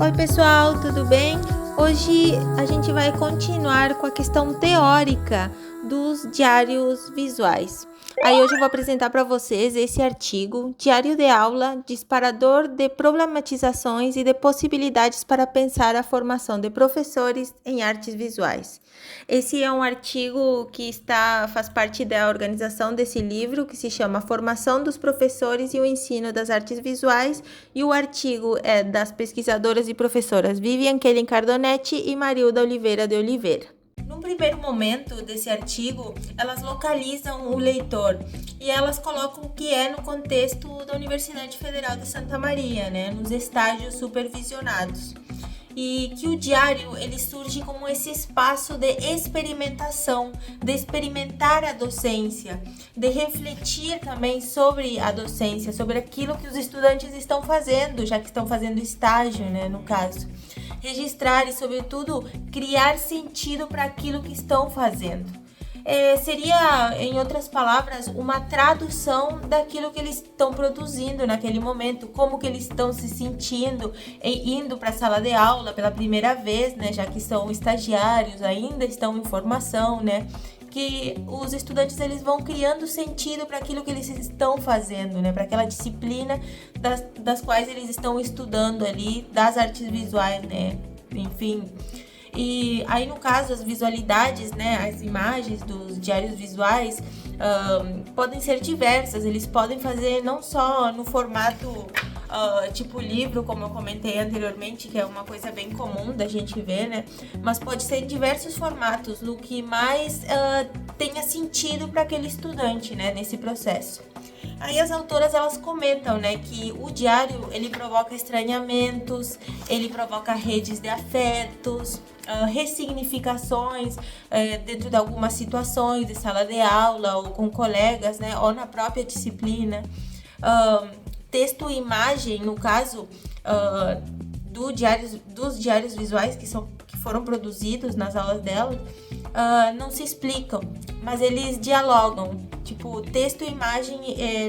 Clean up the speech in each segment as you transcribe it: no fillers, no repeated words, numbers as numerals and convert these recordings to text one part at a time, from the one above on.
Oi pessoal, tudo bem? Hoje a gente vai continuar com a questão teórica dos diários visuais. Aí hoje eu vou apresentar para vocês esse artigo, Diário de Aula, disparador de problematizações e de possibilidades para pensar a formação de professores em artes visuais. Esse é um artigo que faz parte da organização desse livro, que se chama Formação dos Professores e o Ensino das Artes Visuais, e o artigo é das pesquisadoras e professoras Vivian Kellen Cardonetti e Marilda Oliveira de Oliveira. No primeiro momento desse artigo, elas localizam o leitor e elas colocam o que é no contexto da Universidade Federal de Santa Maria, nos estágios supervisionados. E que o diário ele surge como esse espaço de experimentação, de experimentar a docência, de refletir também sobre a docência, sobre aquilo que os estudantes estão fazendo, já que estão fazendo estágio, no caso. Registrar e, sobretudo, criar sentido para aquilo que estão fazendo. Seria, em outras palavras, uma tradução daquilo que eles estão produzindo naquele momento, como que eles estão se sentindo indo para a sala de aula pela primeira vez, já que são estagiários, ainda estão em formação, que os estudantes eles vão criando sentido para aquilo que eles estão fazendo, para aquela disciplina das quais eles estão estudando ali, das artes visuais, enfim. E aí, no caso, as visualidades, as imagens dos diários visuais podem ser diversas. Eles podem fazer não só no formato tipo livro, como eu comentei anteriormente, que é uma coisa bem comum da gente ver, mas pode ser em diversos formatos, no que mais tenha sentido para aquele estudante, nesse processo. Aí as autoras elas comentam, que o diário ele provoca estranhamentos, ele provoca redes de afetos, ressignificações dentro de algumas situações de sala de aula ou com colegas, ou na própria disciplina. Texto e imagem, no caso dos diários visuais que foram produzidos nas aulas dela, não se explicam, mas eles dialogam. Tipo, texto e imagem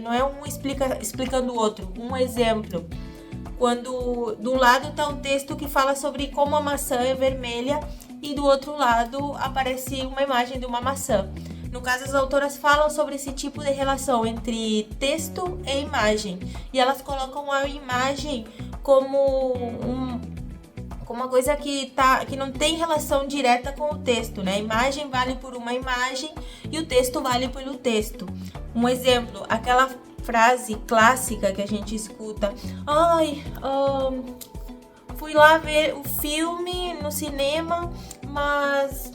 não é um explicando o outro. Um exemplo, quando de um lado está um texto que fala sobre como a maçã é vermelha e do outro lado aparece uma imagem de uma maçã. No caso, as autoras falam sobre esse tipo de relação entre texto e imagem. E elas colocam a imagem como uma coisa que não tem relação direta com o texto, A imagem vale por uma imagem e o texto vale pelo texto. Um exemplo, aquela frase clássica que a gente escuta: fui lá ver o filme no cinema, mas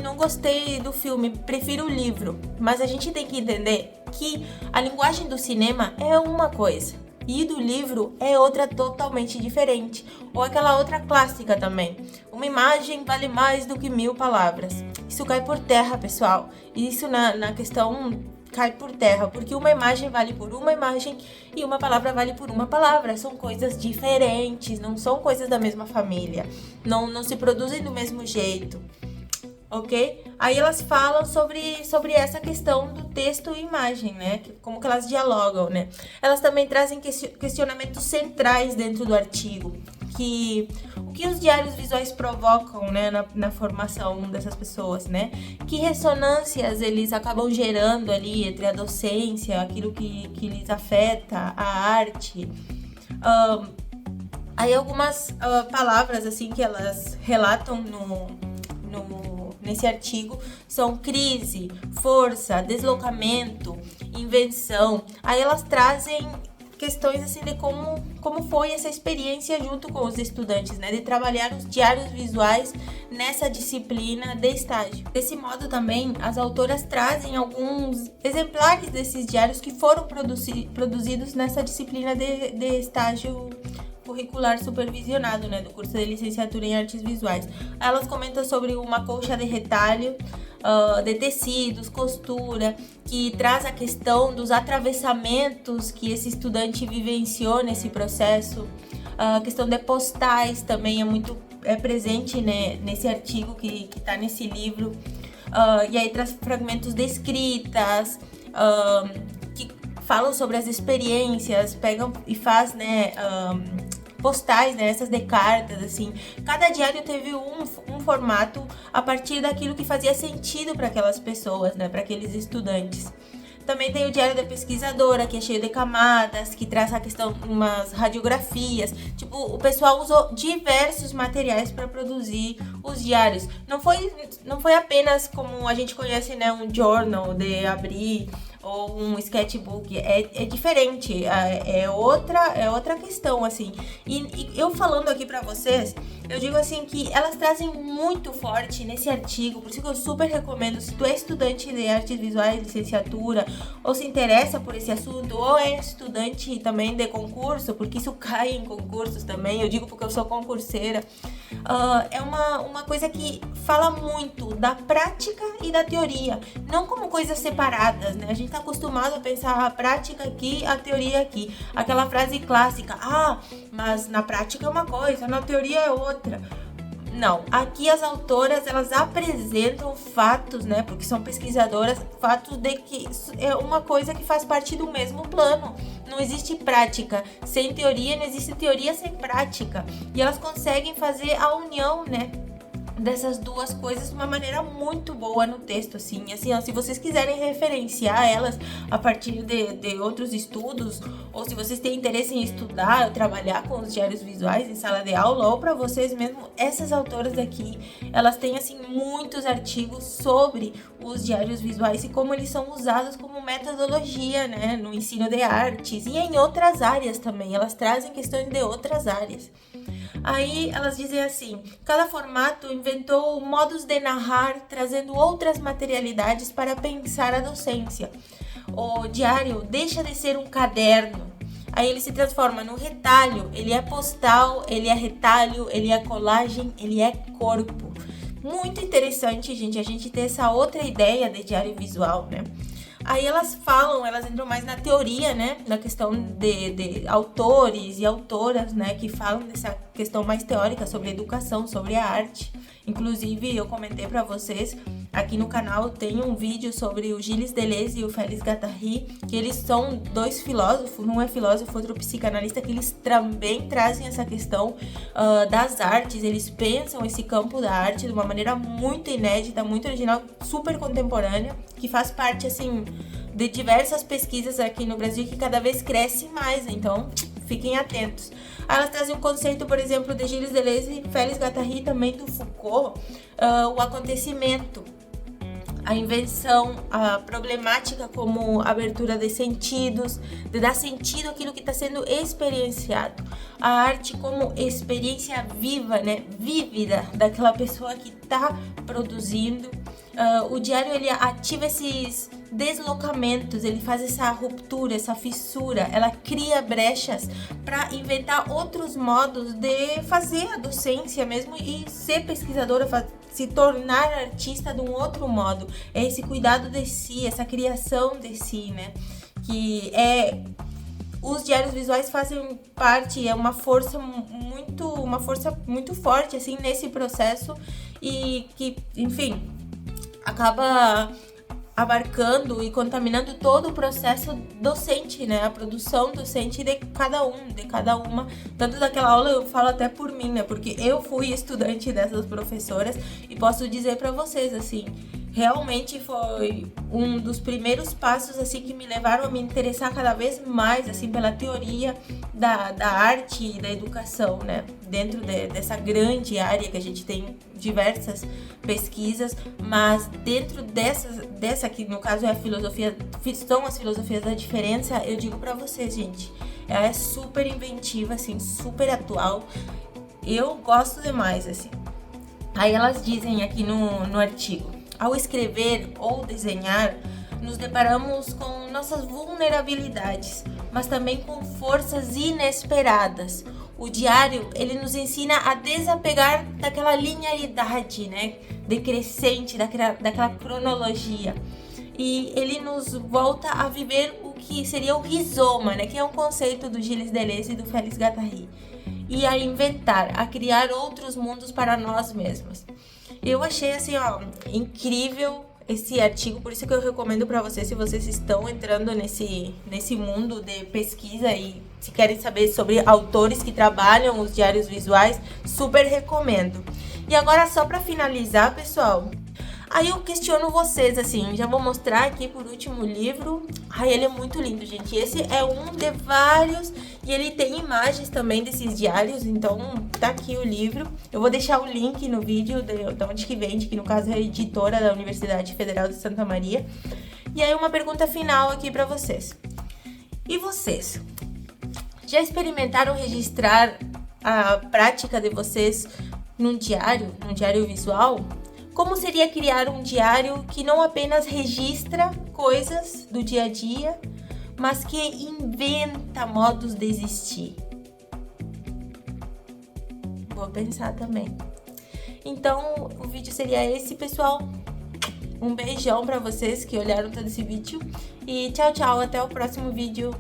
não gostei do filme, prefiro o livro. Mas a gente tem que entender que a linguagem do cinema é uma coisa e do livro é outra totalmente diferente. Ou aquela outra clássica também: uma imagem vale mais do que 1000 palavras. Isso cai por terra, pessoal. Isso na questão cai por terra, porque uma imagem vale por uma imagem e uma palavra vale por uma palavra. São coisas diferentes, não são coisas da mesma família, não se produzem do mesmo jeito. Ok? Aí elas falam sobre essa questão do texto e imagem, como que elas dialogam, Elas também trazem questionamentos centrais dentro do artigo, o que os diários visuais provocam, na formação dessas pessoas, Que ressonâncias eles acabam gerando ali entre a docência, aquilo que lhes afeta, a arte. Aí algumas palavras, assim, que elas relatam nesse artigo são crise, força, deslocamento, invenção. Aí elas trazem questões assim de como foi essa experiência junto com os estudantes, de trabalhar os diários visuais nessa disciplina de estágio. Desse modo também, as autoras trazem alguns exemplares desses diários que foram produzidos nessa disciplina de estágio curricular supervisionado, do curso de licenciatura em artes visuais. Elas comentam sobre uma colcha de retalho, de tecidos, costura, que traz a questão dos atravessamentos que esse estudante vivenciou nesse processo. A questão de postais também é presente, nesse artigo que está nesse livro. E aí traz fragmentos de escritas, que falam sobre as experiências, pegam e faz, postais, né? Essas de cartas, assim. Cada diário teve um formato a partir daquilo que fazia sentido para aquelas pessoas, né? Para aqueles estudantes. Também tem o Diário da Pesquisadora, que é cheio de camadas, que traz a questão, umas radiografias. Tipo, o pessoal usou diversos materiais para produzir os diários. Não foi apenas como a gente conhece, né, um journal de abrir ou um sketchbook. É diferente, é outra questão, assim. E eu falando aqui para vocês, eu digo assim que elas trazem muito forte nesse artigo, por isso que eu super recomendo, se tu é estudante de artes visuais, licenciatura, ou se interessa por esse assunto, ou é estudante também de concurso, porque isso cai em concursos também, eu digo porque eu sou concurseira, é uma coisa que fala muito da prática e da teoria, não como coisas separadas, né? A gente tá acostumado a pensar a prática aqui, a teoria aqui, aquela frase clássica, mas na prática é uma coisa, na teoria é outra. Não, aqui as autoras, elas apresentam fatos, né, porque são pesquisadoras, fatos de que é uma coisa que faz parte do mesmo plano. Não existe prática sem teoria, não existe teoria sem prática. E elas conseguem fazer a união, né, dessas duas coisas de uma maneira muito boa no texto, assim, ó, se vocês quiserem referenciar elas a partir de outros estudos, ou se vocês têm interesse em estudar ou trabalhar com os diários visuais em sala de aula, ou para vocês mesmo, essas autoras aqui, elas têm, assim, muitos artigos sobre os diários visuais e como eles são usados como metodologia, né, no ensino de artes e em outras áreas também, elas trazem questões de outras áreas. Aí elas dizem assim, cada formato inventou modos de narrar, trazendo outras materialidades para pensar a docência. O diário deixa de ser um caderno, aí ele se transforma no retalho, ele é postal, ele é retalho, ele é colagem, ele é corpo. Muito interessante, gente, a gente ter essa outra ideia de diário visual, né? Aí elas entram mais na teoria, né, na questão de autores e autoras, né, que falam dessa questão mais teórica sobre educação, sobre a arte. Inclusive, eu comentei para vocês, aqui no canal tem um vídeo sobre o Gilles Deleuze e o Félix Guattari, que eles são dois filósofos, um é filósofo, outro psicanalista, que eles também trazem essa questão das artes, eles pensam esse campo da arte de uma maneira muito inédita, muito original, super contemporânea, que faz parte, assim, de diversas pesquisas aqui no Brasil que cada vez cresce mais, então fiquem atentos. Aí elas trazem um conceito, por exemplo, de Gilles Deleuze, Félix Guattari e também do Foucault, o acontecimento, a invenção, a problemática como abertura de sentidos, de dar sentido àquilo que está sendo experienciado. A arte como experiência viva, né, vívida daquela pessoa que está produzindo. O diário, ele ativa esses deslocamentos, ele faz essa ruptura, essa fissura, ela cria brechas para inventar outros modos de fazer a docência mesmo e ser pesquisadora, se tornar artista de um outro modo. É esse cuidado de si, essa criação de si, né? Os diários visuais fazem parte, é uma força muito forte, assim, nesse processo e que, enfim, acaba abarcando e contaminando todo o processo docente, né? A produção docente de cada uma. Tanto daquela aula, eu falo até por mim, né? Porque eu fui estudante dessas professoras e posso dizer para vocês, assim, realmente foi um dos primeiros passos, assim, que me levaram a me interessar cada vez mais, assim, pela teoria da arte e da educação, né? Dentro dessa grande área que a gente tem diversas pesquisas, mas dentro dessa que no caso é a filosofia, são as filosofias da diferença, eu digo pra vocês, gente, ela é super inventiva, assim, super atual, eu gosto demais, assim. Aí elas dizem aqui no artigo, ao escrever ou desenhar, nos deparamos com nossas vulnerabilidades, mas também com forças inesperadas. O diário, ele nos ensina a desapegar daquela linearidade, né, decrescente, daquela cronologia. E ele nos volta a viver o que seria o rizoma, né, que é um conceito do Gilles Deleuze e do Félix Guattari. E a inventar, a criar outros mundos para nós mesmos. Eu achei, assim, incrível esse artigo, por isso que eu recomendo para vocês, se vocês estão entrando nesse mundo de pesquisa e se querem saber sobre autores que trabalham os diários visuais, super recomendo. E agora, só para finalizar, pessoal, aí eu questiono vocês, assim, já vou mostrar aqui por último o livro. Ai, ele é muito lindo, gente. Esse é um de vários e ele tem imagens também desses diários, então tá aqui o livro. Eu vou deixar o link no vídeo de onde que vende, que no caso é a editora da Universidade Federal de Santa Maria. E aí uma pergunta final aqui pra vocês. E vocês? Já experimentaram registrar a prática de vocês num diário visual? Como seria criar um diário que não apenas registra coisas do dia a dia, mas que inventa modos de existir? Vou pensar também. Então, o vídeo seria esse, pessoal. Um beijão pra vocês que olharam todo esse vídeo. E tchau, tchau. Até o próximo vídeo.